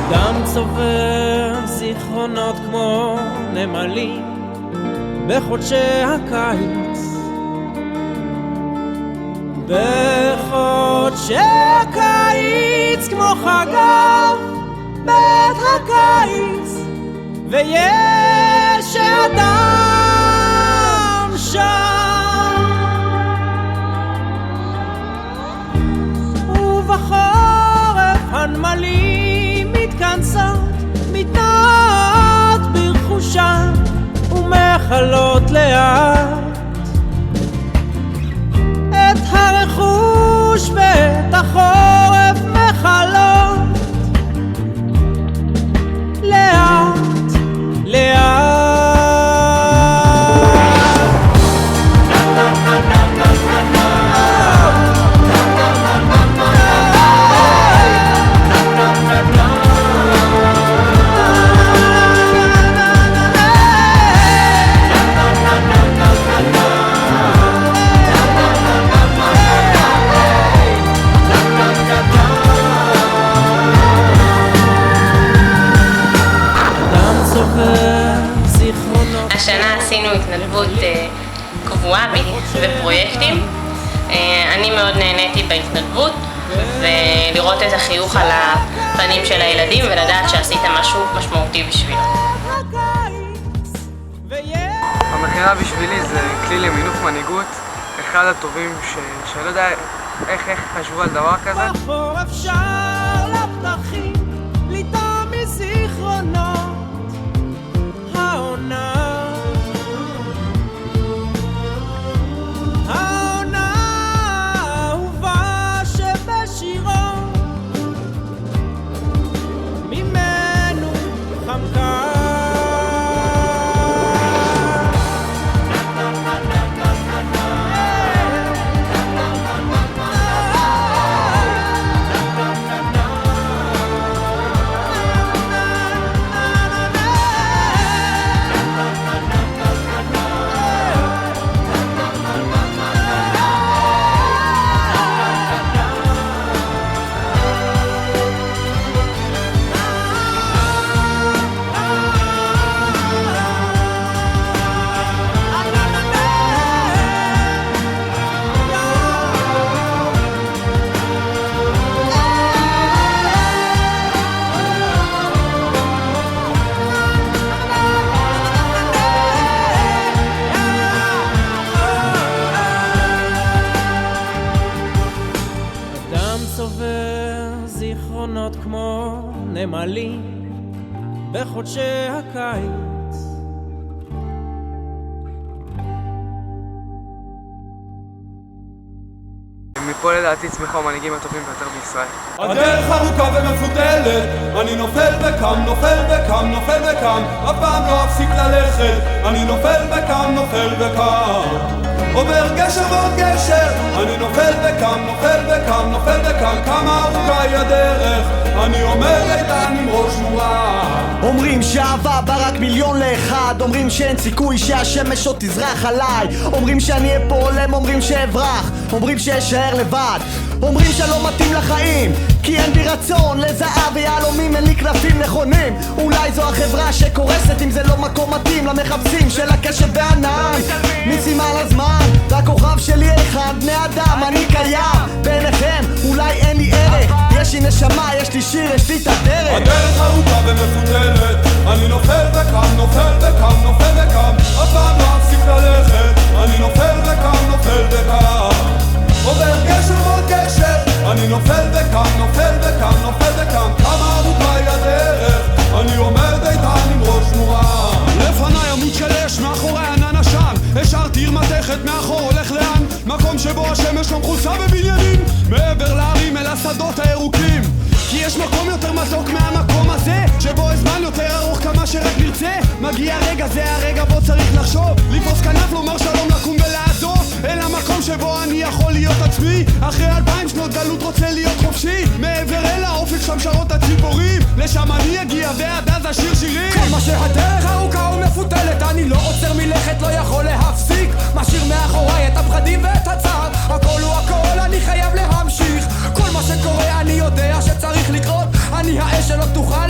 דם צובר זיכרונות כמו נמלים בחודשי הקיץ, בחודשי הקיץ כמו חגב בית הקיץ, ויש אדם שם, ובחורף הנמלים מתכנסות, מתנעות ברכושם ומחלות לאט את הרכוש ואת החורף מחלות לאט לאט. השנה עשינו התנדבות קבועה ופרויקטים. אני מאוד נהניתי בהתנדבות, ולראות את החיוך על הפנים של הילדים ולדעת שעשית משהו משמעותי בשבילו. המכינה בשבילי זה כלי למינוף מנהיגות, אחד הטובים שאני לא יודע איך חשבו על דבר כזה. בחורף שר לפתחים לטעום מזיכרונות העונה, העונה האהובה שבשירו ממנו חמקה. זיכרונות כמו נמלים בחודשי הקיץ, מפה לדעתי צמחו המנהיגים הטובים ביותר בישראל. הדרך ארוכה ומפותלת, אני נופל וקם, נופל וקם, נופל וקם, אף פעם לא אפסיק ללכת, אני נופל וקם, נופל וקם, עובר גשר ועוד גשר, אני נופל וקם, נופל וקם, נופל וקם, כמה ארוכה היא הדרך, אני עומד איתן עם ראש מורם. אומרים שאהבה בה רק מיליון לאחד, אומרים שאין סיכוי שהשמש עוד תזרח עליי, אומרים שאני אהיה פה עולם, אומרים שאברח, אומרים שאשאר לבד, אומרים שלא מתאים לחיים כי אין בי רצון לזהב ויהלומים, אין לי כנפים נכונים, אולי זו החברה שקורסת אם זה לא מקום מתאים למחפשים של הקשב והענן, ניסים על הזמן והכוכב שלי אחד, בני אדם אני קיים בעיניכם, אולי אין לי ערך, יש לי נשמה, יש לי שיר, יש לי את הדרך. הדרך ארוכה ומפותלת, אני נופל וקם, נופל וקם, נופל וקם, אף פעם לא אפסיק ללכת, אני נופל וקם, נופל וקם, עובר גשר ועוד גשר, אני נופל וקם, נופל וקם, נופל וקם, כמה ארוכה היא הדרך, אני עומד איתן עם ראש מורם. לפניי עמוד של אש, מאחורי ענן עשן, השארתי עיר מתכת, מאחור הולך לאן, מקום שבו השמש לא מכוסה בבניינים, מעבר להרים אל השדות הירוקים, כי יש מקום יותר מתוק מהמקום הזה, שבו הזמן יותר ארוך כמה שרק נרצה, מגיע רגע, זה הרגע בו צריך לחשוב, לפרוס כנף, לומר שלום, לקום ולעזוב אל המקום שבו אני יכול להיות עצמי, אחרי 2000 שנות גלות רוצה להיות חופשי, מעבר אל האופק שם שרות הציפורים, לשם אני אגיע ועד אז אשיר שירים. כל מה שהדרך ארוכה ומפותלת, אני לא עוצר מלכת, לא יכול להפסיק, משאיר מאחוריי את הפחדים ואת הצער, הכל הוא הכל, אני חייב להמשיך, כל מה שקורה אני יודע שצריך לקרות, אני האש שלא תוכל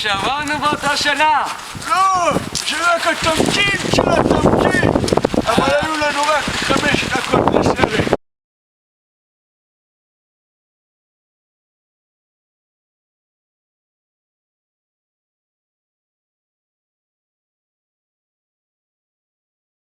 שאמרנו באותה שנה. לא, זה רק התמצית